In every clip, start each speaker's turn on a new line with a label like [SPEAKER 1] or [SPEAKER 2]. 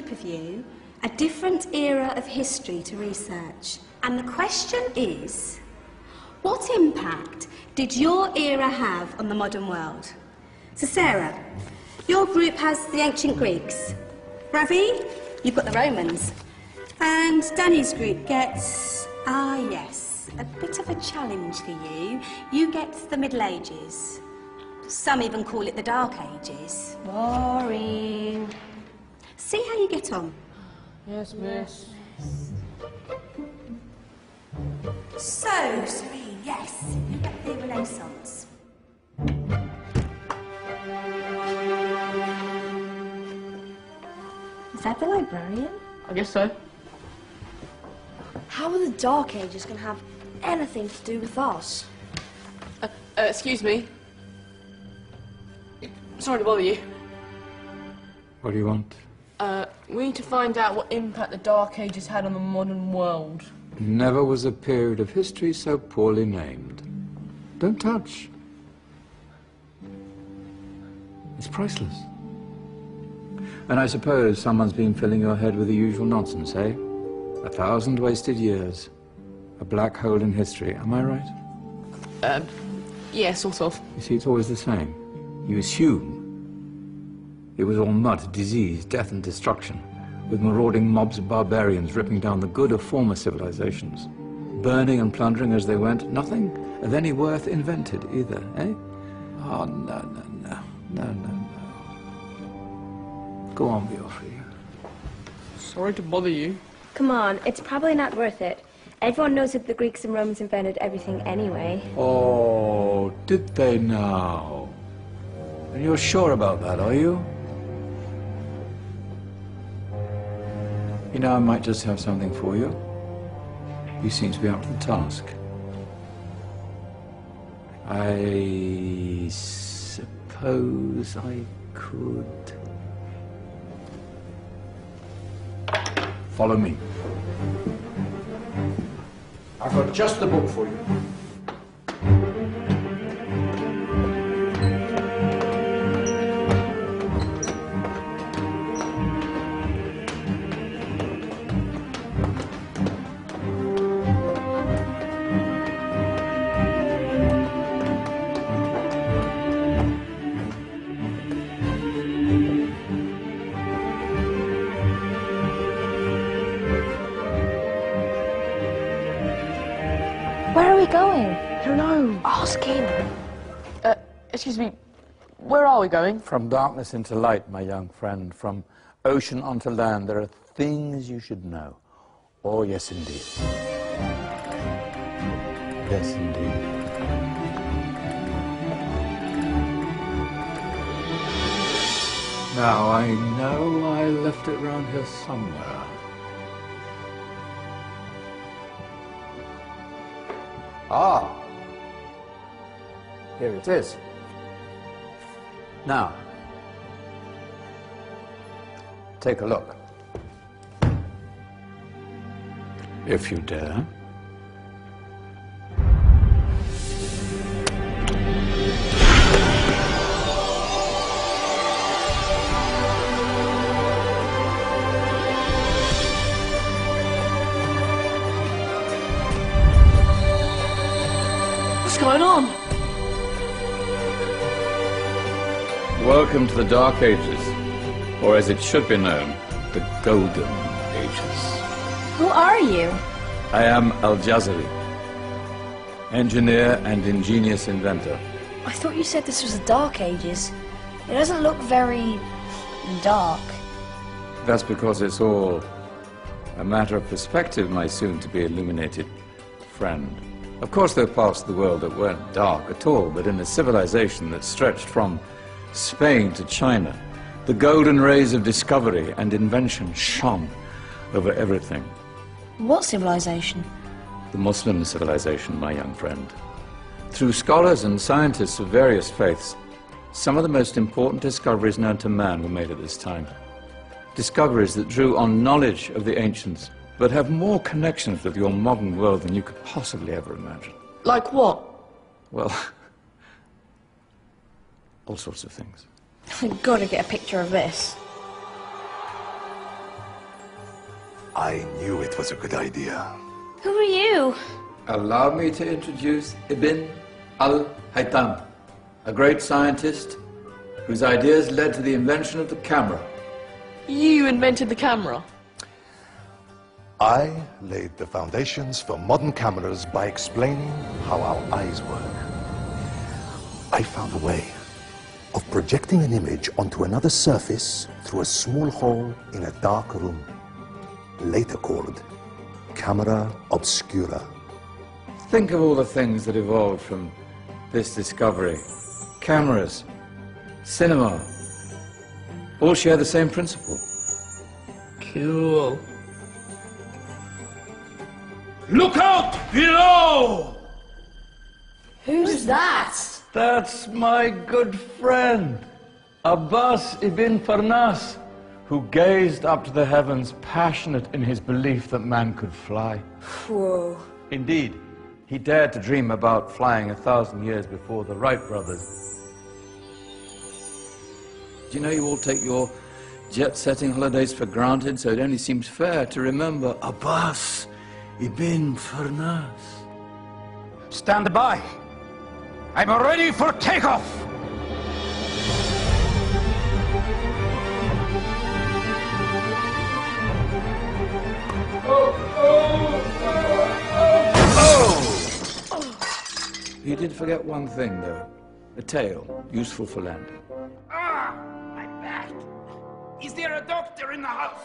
[SPEAKER 1] group of you a different era of history to research. And the question is, what impact did your era have on the modern world? So Sarah, your group has the ancient Greeks. Ravi, you've got the Romans. And Danny's group gets, yes, a bit of a challenge for you. You get the Middle Ages. Some even call it the Dark Ages. Boring. See how you get on.
[SPEAKER 2] Yes, miss.
[SPEAKER 1] So, Serene, yes, you get the Renaissance.
[SPEAKER 3] Is that the librarian?
[SPEAKER 2] I guess so.
[SPEAKER 3] How are the Dark Ages going to have anything to do with us?
[SPEAKER 2] Excuse me. Sorry to bother you.
[SPEAKER 4] What do you want?
[SPEAKER 2] We need to find out what impact the Dark Ages had on the modern world.
[SPEAKER 4] Never was a period of history so poorly named. Don't touch. It's priceless. And I suppose someone's been filling your head with the usual nonsense, eh? 1,000 wasted years. A black hole in history, am I right?
[SPEAKER 2] Yeah, sort of.
[SPEAKER 4] You see, it's always the same. You assume it was all mud, disease, death and destruction, with marauding mobs of barbarians ripping down the good of former civilizations, burning and plundering as they went, nothing of any worth invented either, eh? Oh, no. Go on, be off with you.
[SPEAKER 2] Sorry to bother you.
[SPEAKER 3] Come on, it's probably not worth it. Everyone knows that the Greeks and Romans invented everything anyway.
[SPEAKER 4] Oh, did they now? And you're sure about that, are you? You know, I might just have something for you. You seem to be up to the task. I suppose I could... Follow me. I've got just the book for you.
[SPEAKER 3] Where are we going?
[SPEAKER 2] I don't know.
[SPEAKER 3] Ask him.
[SPEAKER 2] Excuse me. Where are we going?
[SPEAKER 4] From darkness into light, my young friend. From ocean onto land, there are things you should know. Oh, yes, indeed. Yes, indeed. Now, I know I left it around here somewhere. Ah, here it is. Now, take a look. If you dare.
[SPEAKER 2] What's going on?
[SPEAKER 4] Welcome to the Dark Ages, or as it should be known, the Golden Ages.
[SPEAKER 3] Who are you?
[SPEAKER 4] I am Al-Jazari, engineer and ingenious inventor.
[SPEAKER 3] I thought you said this was the Dark Ages. It doesn't look very... dark.
[SPEAKER 4] That's because it's all a matter of perspective, my soon-to-be illuminated friend. Of course, there are parts of the world that weren't dark at all, but in a civilization that stretched from Spain to China, the golden rays of discovery and invention shone over everything.
[SPEAKER 3] What civilization?
[SPEAKER 4] The Muslim civilization, my young friend. Through scholars and scientists of various faiths, some of the most important discoveries known to man were made at this time. Discoveries that drew on knowledge of the ancients, but have more connections with your modern world than you could possibly ever imagine.
[SPEAKER 2] Like what?
[SPEAKER 4] Well, all sorts of things.
[SPEAKER 3] We've got to get a picture of this.
[SPEAKER 5] I knew it was a good idea.
[SPEAKER 3] Who are you?
[SPEAKER 4] Allow me to introduce Ibn al-Haytham, a great scientist whose ideas led to the invention of the camera.
[SPEAKER 2] You invented the camera?
[SPEAKER 5] I laid the foundations for modern cameras by explaining how our eyes work. I found a way of projecting an image onto another surface through a small hole in a dark room, later called camera obscura.
[SPEAKER 4] Think of all the things that evolved from this discovery. Cameras, cinema, all share the same principle.
[SPEAKER 2] Cool.
[SPEAKER 6] Look out below!
[SPEAKER 3] Who's that?
[SPEAKER 4] That's my good friend, Abbas ibn Farnas, who gazed up to the heavens, passionate in his belief that man could fly.
[SPEAKER 3] Whoa.
[SPEAKER 4] Indeed, he dared to dream about flying 1,000 years before the Wright brothers. Do you know you all take your jet-setting holidays for granted, so it only seems fair to remember Abbas ibn Farnas.
[SPEAKER 6] Stand by. I'm ready for takeoff.
[SPEAKER 4] You did forget one thing, though. A tail, useful for landing.
[SPEAKER 6] Ah, my back. Is there a doctor in the house?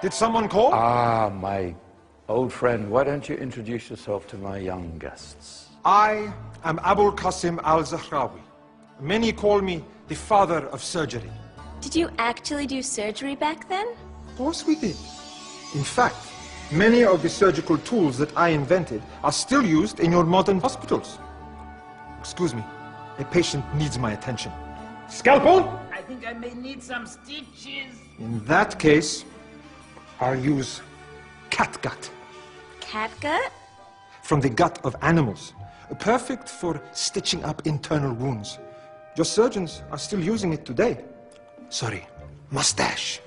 [SPEAKER 5] Did someone call?
[SPEAKER 4] Ah, my old friend, why don't you introduce yourself to my young guests?
[SPEAKER 7] I am Abul Qasim al-Zahrawi. Many call me the father of surgery.
[SPEAKER 8] Did you actually do surgery back then?
[SPEAKER 7] Of course we did. In fact, many of the surgical tools that I invented are still used in your modern hospitals. Excuse me, a patient needs my attention. Scalpel?
[SPEAKER 6] I think I may need some stitches.
[SPEAKER 7] In that case, I'll use catgut.
[SPEAKER 8] Catgut?
[SPEAKER 7] From the gut of animals. Perfect for stitching up internal wounds. Your surgeons are still using it today. Sorry, mustache.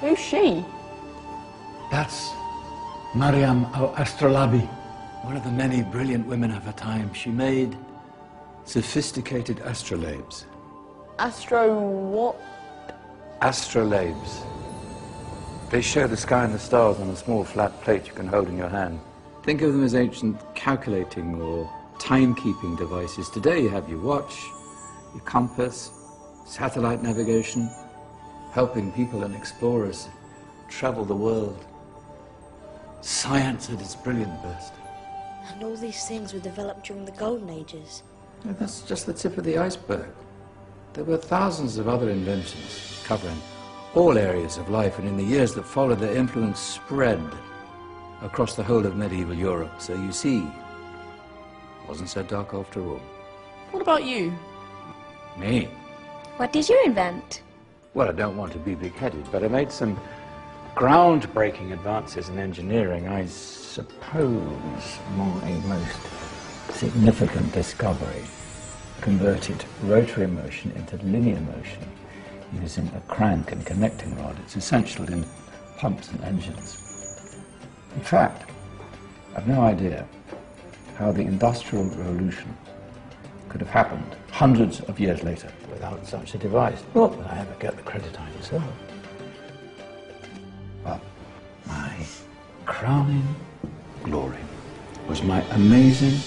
[SPEAKER 2] Who's she?
[SPEAKER 4] That's Maryam al-Astrolabi, one of the many brilliant women of her time. She made sophisticated astrolabes.
[SPEAKER 2] Astro what?
[SPEAKER 4] Astrolabes. They show the sky and the stars on a small flat plate you can hold in your hand. Think of them as ancient calculating or timekeeping devices. Today you have your watch, your compass, satellite navigation, helping people and explorers travel the world. Science at its brilliant best.
[SPEAKER 3] And all these things were developed during the Golden Ages.
[SPEAKER 4] Yeah, that's just the tip of the iceberg. There were thousands of other inventions covering all areas of life, and in the years that followed, their influence spread across the whole of medieval Europe. So you see, it wasn't so dark after all.
[SPEAKER 2] What about you?
[SPEAKER 4] Me?
[SPEAKER 8] What did you invent?
[SPEAKER 4] Well, I don't want to be big-headed, but I made some groundbreaking advances in engineering. I suppose my most significant discovery converted rotary motion into linear motion using a crank and connecting rod. It's essential in pumps and engines. In fact, I've no idea how the Industrial Revolution could have happened hundreds of years later without such a device. Not that I ever get the credit I deserve. But my crowning glory was my amazing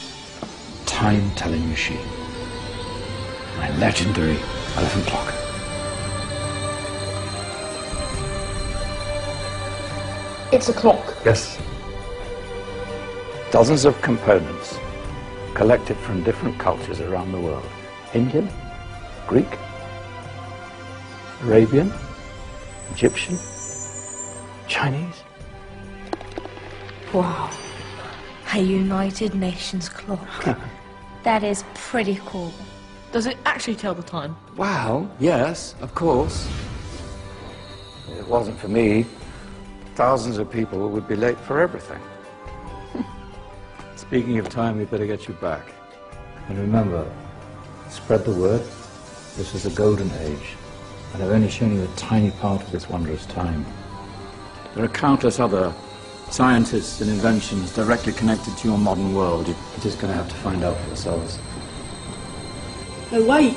[SPEAKER 4] time-telling machine. My legendary elephant clock.
[SPEAKER 2] It's a clock.
[SPEAKER 4] Yes. Dozens of components collected from different cultures around the world. Indian, Greek, Arabian, Egyptian, Chinese.
[SPEAKER 3] Wow. A United Nations clock.
[SPEAKER 8] That is pretty cool.
[SPEAKER 2] Does it actually tell the time?
[SPEAKER 4] Well, yes, of course. If it wasn't for me, thousands of people would be late for everything. Speaking of time, we'd better get you back. And remember, Spread the word. This is a golden age, and I've only shown you a tiny part of this wondrous time. There are countless other scientists and inventions directly connected to your modern world. You're just going to have to find out for yourselves.
[SPEAKER 2] No, wait.